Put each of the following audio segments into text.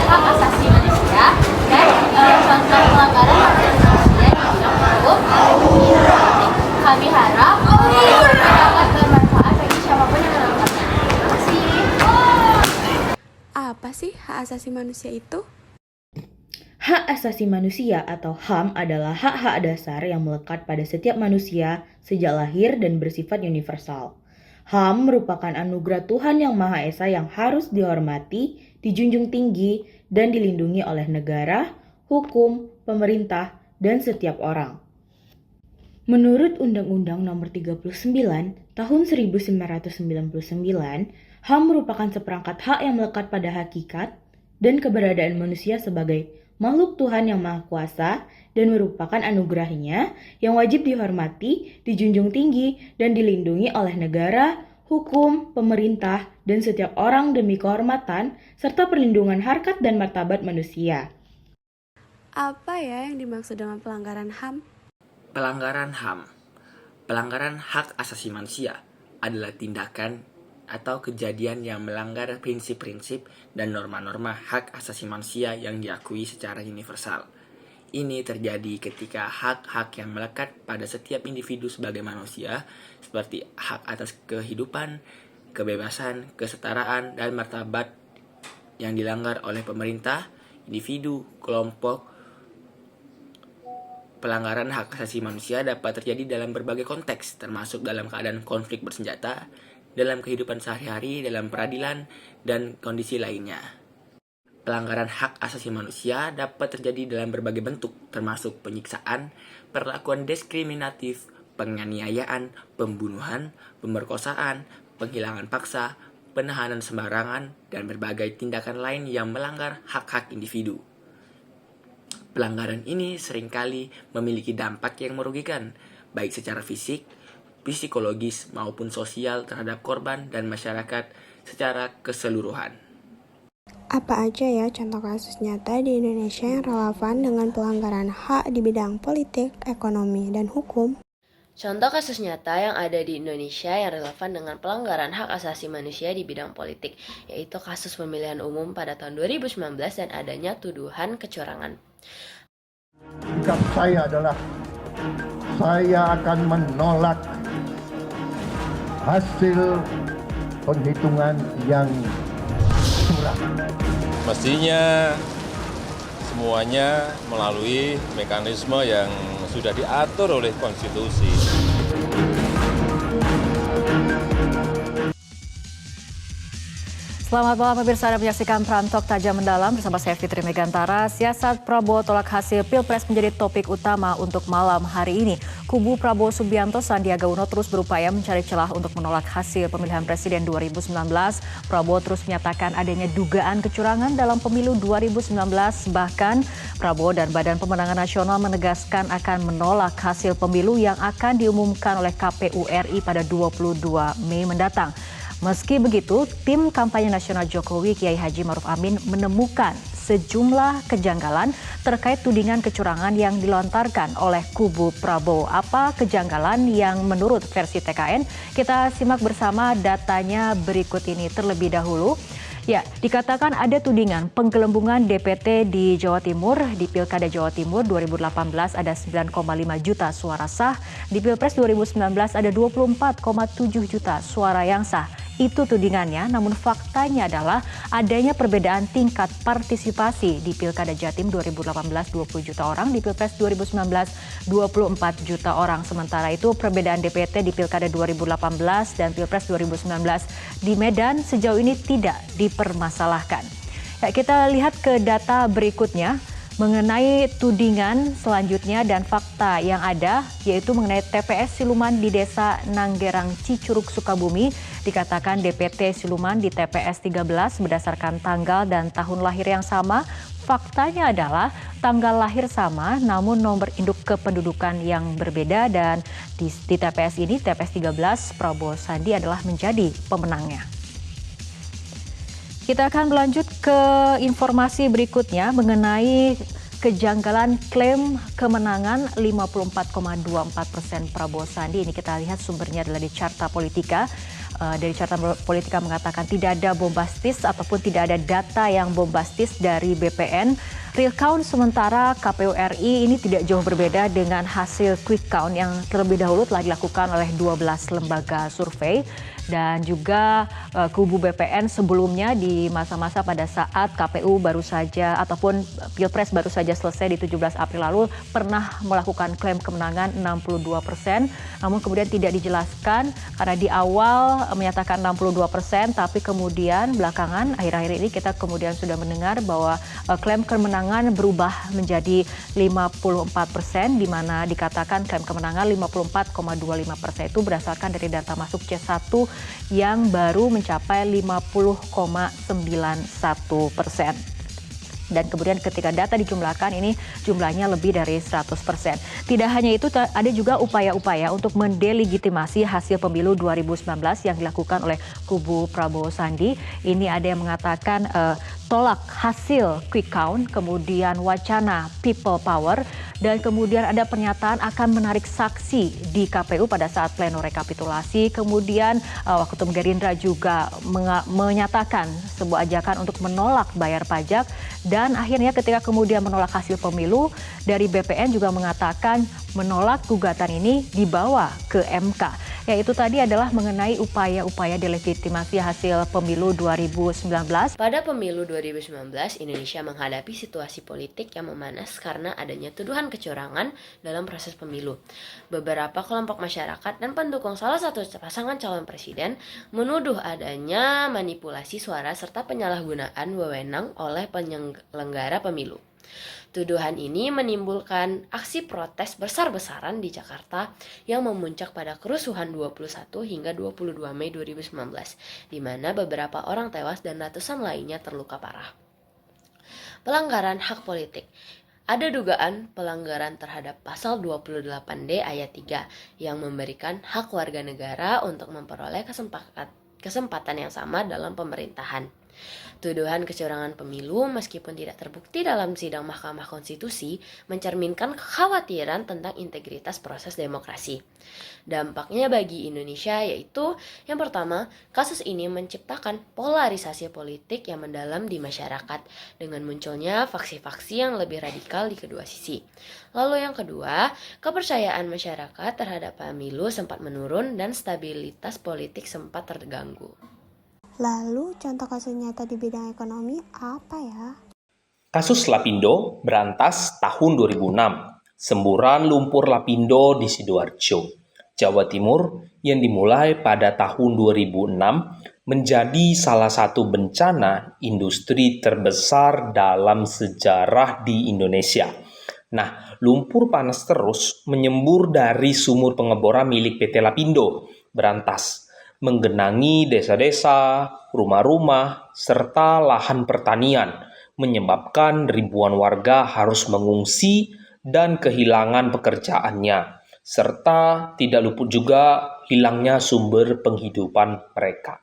hak asasi manusia dan contoh pelanggaran hak asasi manusia di bidang hukum. Kami harap dapat bermanfaat bagi siapapun yang menontonnya. Terima kasih. Apa sih hak asasi manusia itu? Hak asasi manusia atau HAM adalah hak-hak dasar yang melekat pada setiap manusia sejak lahir dan bersifat universal. HAM merupakan anugerah Tuhan Yang Maha Esa yang harus dihormati, dijunjung tinggi, dan dilindungi oleh negara, hukum, pemerintah, dan setiap orang. Menurut Undang-Undang Nomor 39 Tahun 1999, HAM merupakan seperangkat hak yang melekat pada hakikat dan keberadaan manusia sebagai makhluk Tuhan Yang Maha Kuasa dan merupakan anugerahnya yang wajib dihormati, dijunjung tinggi, dan dilindungi oleh negara, hukum, pemerintah, dan setiap orang demi kehormatan serta perlindungan harkat dan martabat manusia. Apa ya yang dimaksud dengan pelanggaran HAM? Pelanggaran HAM, pelanggaran hak asasi manusia, adalah tindakan atau kejadian yang melanggar prinsip-prinsip dan norma-norma hak asasi manusia yang diakui secara universal. Ini terjadi ketika hak-hak yang melekat pada setiap individu sebagai manusia, seperti hak atas kehidupan, kebebasan, kesetaraan, dan martabat yang dilanggar oleh pemerintah, individu, kelompok. Pelanggaran hak asasi manusia dapat terjadi dalam berbagai konteks, termasuk dalam keadaan konflik bersenjata, dalam kehidupan sehari-hari, dalam peradilan, dan kondisi lainnya. Pelanggaran hak asasi manusia dapat terjadi dalam berbagai bentuk, termasuk penyiksaan, perlakuan diskriminatif, penganiayaan, pembunuhan, pemerkosaan, penghilangan paksa, penahanan sembarangan, dan berbagai tindakan lain yang melanggar hak-hak individu. Pelanggaran ini seringkali memiliki dampak yang merugikan, baik secara fisik, psikologis, maupun sosial terhadap korban dan masyarakat secara keseluruhan. Apa aja ya contoh kasus nyata di Indonesia yang relevan dengan pelanggaran hak di bidang politik, ekonomi, dan hukum? Contoh kasus nyata yang ada di Indonesia yang relevan dengan pelanggaran hak asasi manusia di bidang politik, yaitu kasus pemilihan umum pada tahun 2019 dan adanya tuduhan kecurangan. Sikap saya adalah saya akan menolak hasil penghitungan yang curang. Mestinya semuanya melalui mekanisme yang sudah diatur oleh konstitusi. Selamat malam pemirsa, Anda menyaksikan Prime Talk Tajam Mendalam bersama saya Fitri Megantara. Siasat Prabowo tolak hasil Pilpres menjadi topik utama untuk malam hari ini. Kubu Prabowo Subianto Sandiaga Uno terus berupaya mencari celah untuk menolak hasil pemilihan presiden 2019. Prabowo terus menyatakan adanya dugaan kecurangan dalam pemilu 2019. Bahkan Prabowo dan Badan Pemenangan Nasional menegaskan akan menolak hasil pemilu yang akan diumumkan oleh KPU RI pada 22 Mei mendatang. Meski begitu, tim kampanye nasional Jokowi Kiai Haji Maruf Amin menemukan sejumlah kejanggalan terkait tudingan kecurangan yang dilontarkan oleh kubu Prabowo. Apa kejanggalan yang menurut versi TKN? Kita simak bersama datanya berikut ini terlebih dahulu. Ya, dikatakan ada tudingan penggelembungan DPT di Jawa Timur. Di Pilkada Jawa Timur 2018 ada 9,5 juta suara sah. Di Pilpres 2019 ada 24,7 juta suara yang sah. Itu tudingannya, namun faktanya adalah adanya perbedaan tingkat partisipasi. Di Pilkada Jatim 2018 20 juta orang, di Pilpres 2019 24 juta orang. Sementara itu perbedaan DPT di Pilkada 2018 dan Pilpres 2019 di Medan sejauh ini tidak dipermasalahkan. Ya, kita lihat ke data berikutnya mengenai tudingan selanjutnya dan fakta yang ada, yaitu mengenai TPS siluman di Desa Nanggerang Cicurug Sukabumi. Dikatakan DPT siluman di TPS 13 berdasarkan tanggal dan tahun lahir yang sama. Faktanya adalah tanggal lahir sama namun nomor induk kependudukan yang berbeda, dan di TPS ini, TPS 13, Prabowo Sandi adalah menjadi pemenangnya. Kita akan berlanjut ke informasi berikutnya mengenai kejanggalan klaim kemenangan 54,24% Prabowo Sandi. Ini kita lihat sumbernya adalah di Carta Politika. dari catatan Politika mengatakan tidak ada bombastis ataupun tidak ada data yang bombastis dari BPN. Real count sementara KPU RI ini tidak jauh berbeda dengan hasil quick count yang terlebih dahulu telah dilakukan oleh 12 lembaga survei. Dan juga kubu BPN sebelumnya di masa-masa pada saat KPU baru saja ataupun Pilpres baru saja selesai di 17 April lalu pernah melakukan klaim kemenangan 62%, namun kemudian tidak dijelaskan karena di awal menyatakan 62%, tapi kemudian belakangan akhir-akhir ini kita kemudian sudah mendengar bahwa klaim kemenangan berubah menjadi 54%, di mana dikatakan klaim kemenangan 54,25% itu berdasarkan dari data masuk C1 yang baru mencapai 50,91%. Dan kemudian ketika data dijumlahkan ini jumlahnya lebih dari 100%. Tidak hanya itu, ada juga upaya-upaya untuk mendelegitimasi hasil pemilu 2019 yang dilakukan oleh kubu Prabowo Sandi. Ini ada yang mengatakan tolak hasil quick count, kemudian wacana people power, dan kemudian ada pernyataan akan menarik saksi di KPU pada saat pleno rekapitulasi. Kemudian Waketum Gerindra juga menyatakan sebuah ajakan untuk menolak bayar pajak. Dan akhirnya ketika kemudian menolak hasil pemilu, dari BPN juga mengatakan menolak gugatan ini dibawa ke MK. Ya, itu tadi adalah mengenai upaya-upaya delegitimasi hasil pemilu 2019. Pada pemilu 2019, Indonesia menghadapi situasi politik yang memanas karena adanya tuduhan kecurangan dalam proses pemilu. Beberapa kelompok masyarakat dan pendukung salah satu pasangan calon presiden menuduh adanya manipulasi suara serta penyalahgunaan wewenang oleh penyelenggara pemilu. Tuduhan ini menimbulkan aksi protes besar-besaran di Jakarta yang memuncak pada kerusuhan 21 hingga 22 Mei 2019, di mana beberapa orang tewas dan ratusan lainnya terluka parah. Pelanggaran hak politik. Ada dugaan pelanggaran terhadap pasal 28D ayat 3 yang memberikan hak warga negara untuk memperoleh kesempatan yang sama dalam pemerintahan. Tuduhan kecurangan pemilu meskipun tidak terbukti dalam sidang Mahkamah Konstitusi mencerminkan kekhawatiran tentang integritas proses demokrasi. Dampaknya bagi Indonesia yaitu yang pertama, kasus ini menciptakan polarisasi politik yang mendalam di masyarakat dengan munculnya faksi-faksi yang lebih radikal di kedua sisi. Lalu yang kedua, kepercayaan masyarakat terhadap pemilu sempat menurun dan stabilitas politik sempat terganggu. Lalu contoh kasus nyata di bidang ekonomi apa ya? Kasus Lapindo berantas tahun 2006. Semburan lumpur Lapindo di Sidoarjo, Jawa Timur yang dimulai pada tahun 2006 menjadi salah satu bencana industri terbesar dalam sejarah di Indonesia. Nah, lumpur panas terus menyembur dari sumur pengeboran milik PT Lapindo berantas, menggenangi desa-desa, rumah-rumah, serta lahan pertanian, menyebabkan ribuan warga harus mengungsi dan kehilangan pekerjaannya, serta tidak luput juga hilangnya sumber penghidupan mereka.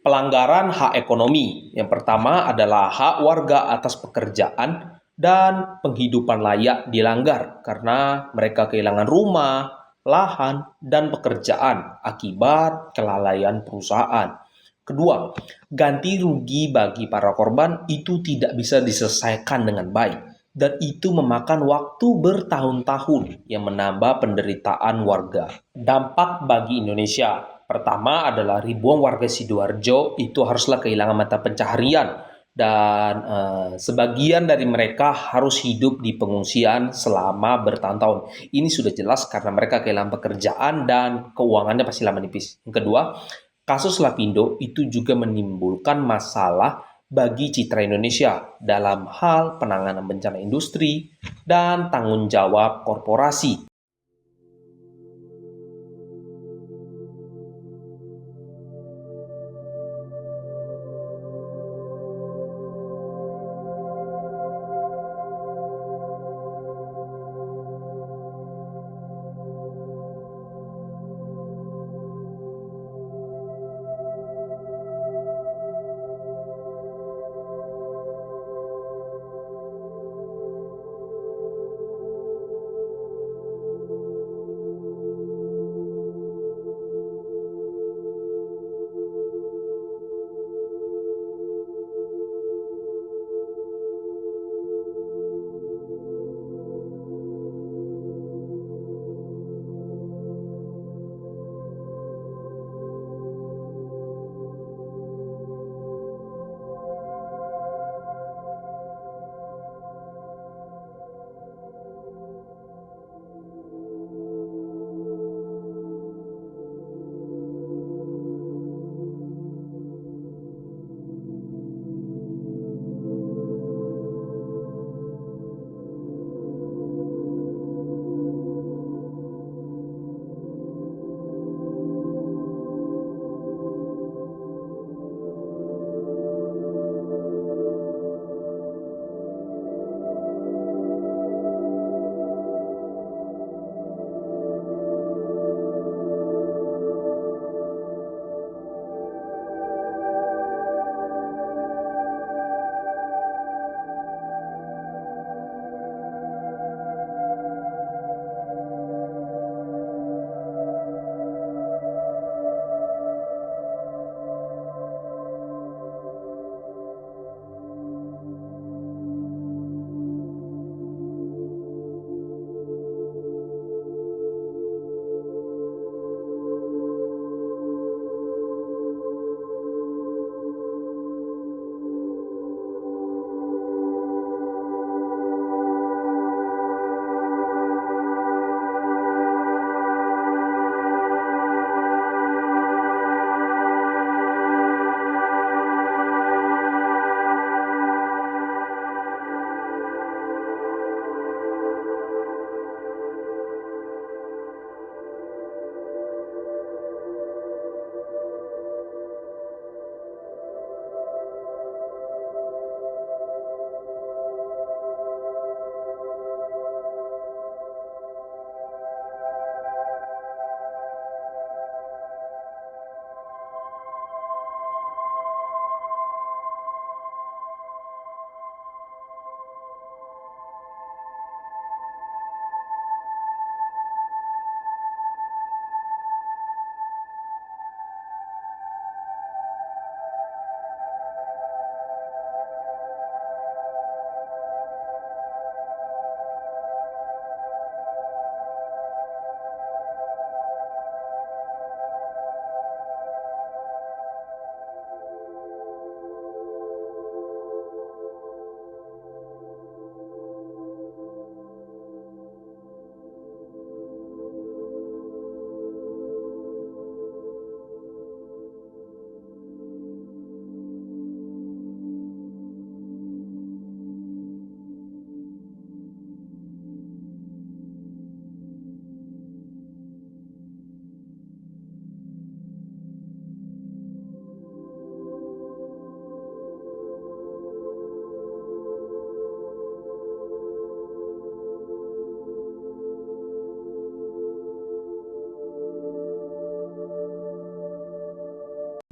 Pelanggaran hak ekonomi. Yang pertama adalah hak warga atas pekerjaan dan penghidupan layak dilanggar karena mereka kehilangan rumah, lahan, dan pekerjaan akibat kelalaian perusahaan. Kedua, ganti rugi bagi para korban itu tidak bisa diselesaikan dengan baik, dan itu memakan waktu bertahun-tahun yang menambah penderitaan warga. Dampak bagi Indonesia. Pertama adalah ribuan warga Sidoarjo itu haruslah kehilangan mata pencaharian, dan sebagian dari mereka harus hidup di pengungsian selama bertahun-tahun. Ini sudah jelas karena mereka kehilangan pekerjaan dan keuangannya pasti lama nipis. Yang kedua, kasus Lapindo itu juga menimbulkan masalah bagi citra Indonesia dalam hal penanganan bencana industri dan tanggung jawab korporasi.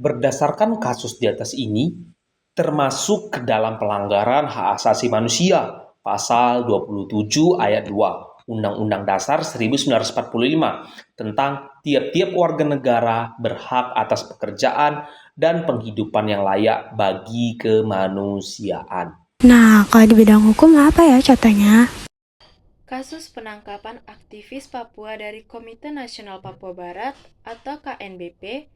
Berdasarkan kasus di atas ini, termasuk ke dalam pelanggaran hak asasi manusia, pasal 27 ayat 2, Undang-Undang Dasar 1945, tentang tiap-tiap warga negara berhak atas pekerjaan dan penghidupan yang layak bagi kemanusiaan. Nah, kalau di bidang hukum apa ya contohnya? Kasus penangkapan aktivis Papua dari Komite Nasional Papua Barat atau KNBP,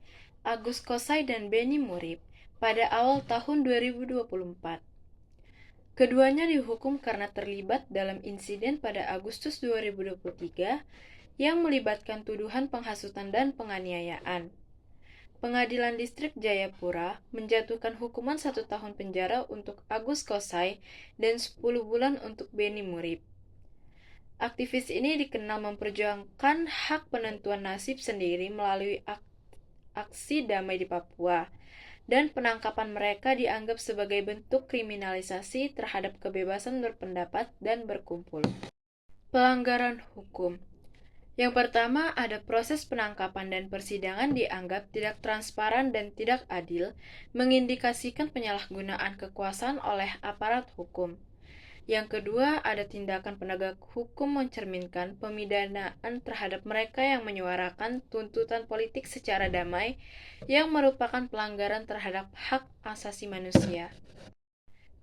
Agus Kosai dan Beni Murib, pada awal tahun 2024. Keduanya dihukum karena terlibat dalam insiden pada Agustus 2023 yang melibatkan tuduhan penghasutan dan penganiayaan. Pengadilan Distrik Jayapura menjatuhkan hukuman 1 tahun penjara untuk Agus Kosai dan 10 bulan untuk Beni Murib. Aktivis ini dikenal memperjuangkan hak penentuan nasib sendiri melalui aksi damai di Papua, dan penangkapan mereka dianggap sebagai bentuk kriminalisasi terhadap kebebasan berpendapat dan berkumpul. Pelanggaran hukum. Yang pertama, ada proses penangkapan dan persidangan dianggap tidak transparan dan tidak adil, mengindikasikan penyalahgunaan kekuasaan oleh aparat hukum. Yang kedua, ada tindakan penegak hukum mencerminkan pemidanaan terhadap mereka yang menyuarakan tuntutan politik secara damai yang merupakan pelanggaran terhadap hak asasi manusia.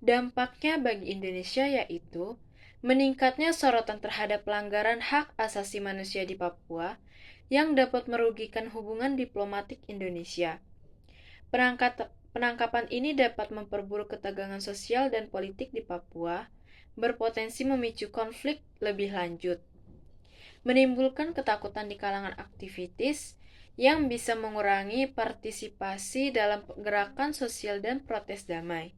Dampaknya bagi Indonesia yaitu meningkatnya sorotan terhadap pelanggaran hak asasi manusia di Papua yang dapat merugikan hubungan diplomatik Indonesia. Penangkapan ini dapat memperburuk ketegangan sosial dan politik di Papua, berpotensi memicu konflik lebih lanjut, menimbulkan ketakutan di kalangan aktivis yang bisa mengurangi partisipasi dalam gerakan sosial dan protes damai.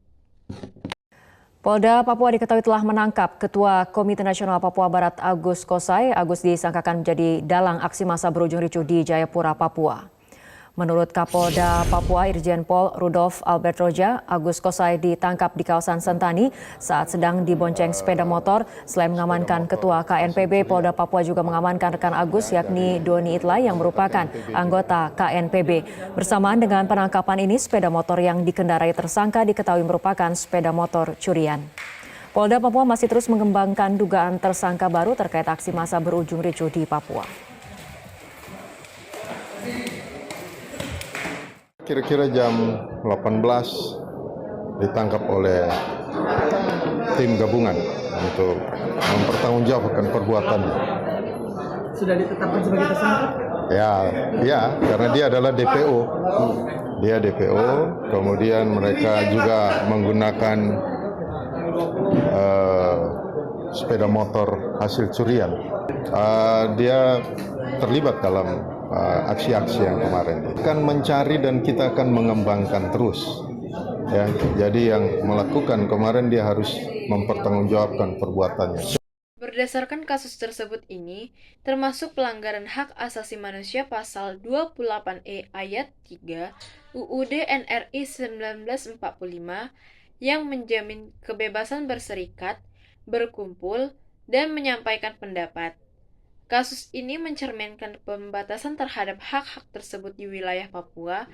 Polda Papua diketahui telah menangkap Ketua Komite Nasional Papua Barat Agus Kosai. Agus disangkakan menjadi dalang aksi massa berujung ricuh di Jayapura, Papua. Menurut Kapolda Papua Irjen Pol Rudolf Albert Roja, Agus Kosai ditangkap di kawasan Sentani saat sedang dibonceng sepeda motor. Selain mengamankan Ketua KNPB, Polda Papua juga mengamankan rekan Agus yakni Doni Itlay yang merupakan anggota KNPB. Bersamaan dengan penangkapan ini, sepeda motor yang dikendarai tersangka diketahui merupakan sepeda motor curian. Polda Papua masih terus mengembangkan dugaan tersangka baru terkait aksi massa berujung ricuh di Papua. Kira-kira jam 18 ditangkap oleh tim gabungan untuk mempertanggungjawabkan perbuatannya. Sudah ditetapkan sebagai tersangka? Ya, karena dia adalah DPO. Dia DPO, kemudian mereka juga menggunakan sepeda motor hasil curian. Dia terlibat dalam aksi-aksi yang kemarin. Akan mencari dan kita akan mengembangkan terus. Ya, jadi yang melakukan kemarin dia harus mempertanggungjawabkan perbuatannya. Berdasarkan kasus tersebut ini, termasuk pelanggaran hak asasi manusia pasal 28E ayat 3 UUD NRI 1945 yang menjamin kebebasan berserikat, berkumpul, dan menyampaikan pendapat. Kasus ini mencerminkan pembatasan terhadap hak-hak tersebut di wilayah Papua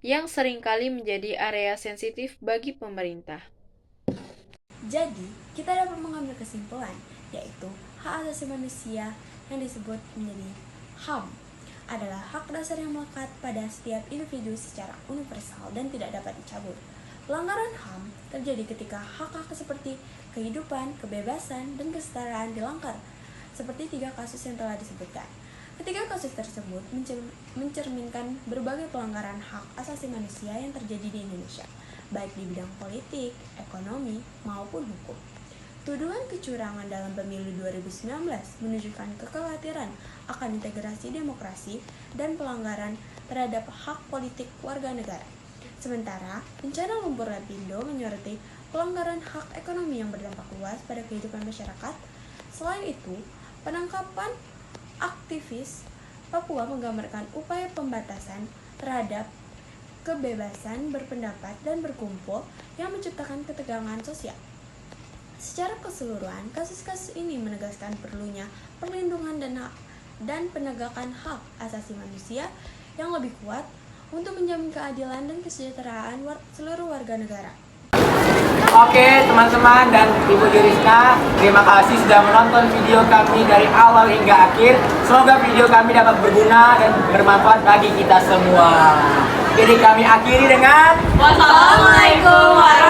yang seringkali menjadi area sensitif bagi pemerintah. Jadi, kita dapat mengambil kesimpulan, yaitu hak asasi manusia yang disebut menjadi HAM adalah hak dasar yang melekat pada setiap individu secara universal dan tidak dapat dicabut. Pelanggaran HAM terjadi ketika hak-hak seperti kehidupan, kebebasan, dan kesetaraan dilanggar, seperti 3 kasus yang telah disebutkan. Ketiga kasus tersebut mencerminkan berbagai pelanggaran hak asasi manusia yang terjadi di Indonesia, baik di bidang politik, ekonomi, maupun hukum. Tuduhan kecurangan dalam pemilu 2019 menunjukkan kekhawatiran akan integrasi demokrasi dan pelanggaran terhadap hak politik warga negara. Sementara, bencana lumpur lapindo menyoroti pelanggaran hak ekonomi yang berdampak luas pada kehidupan masyarakat. Selain itu, penangkapan aktivis Papua menggambarkan upaya pembatasan terhadap kebebasan berpendapat dan berkumpul yang menciptakan ketegangan sosial. Secara keseluruhan, kasus-kasus ini menegaskan perlunya perlindungan dan penegakan hak asasi manusia yang lebih kuat untuk menjamin keadilan dan kesejahteraan seluruh warga negara. Oke teman-teman dan Ibu Yurisna, terima kasih sudah menonton video kami dari awal hingga akhir. Semoga video kami dapat berguna dan bermanfaat bagi kita semua. Jadi kami akhiri dengan Wassalamualaikum warahmatullahi wabarakatuh.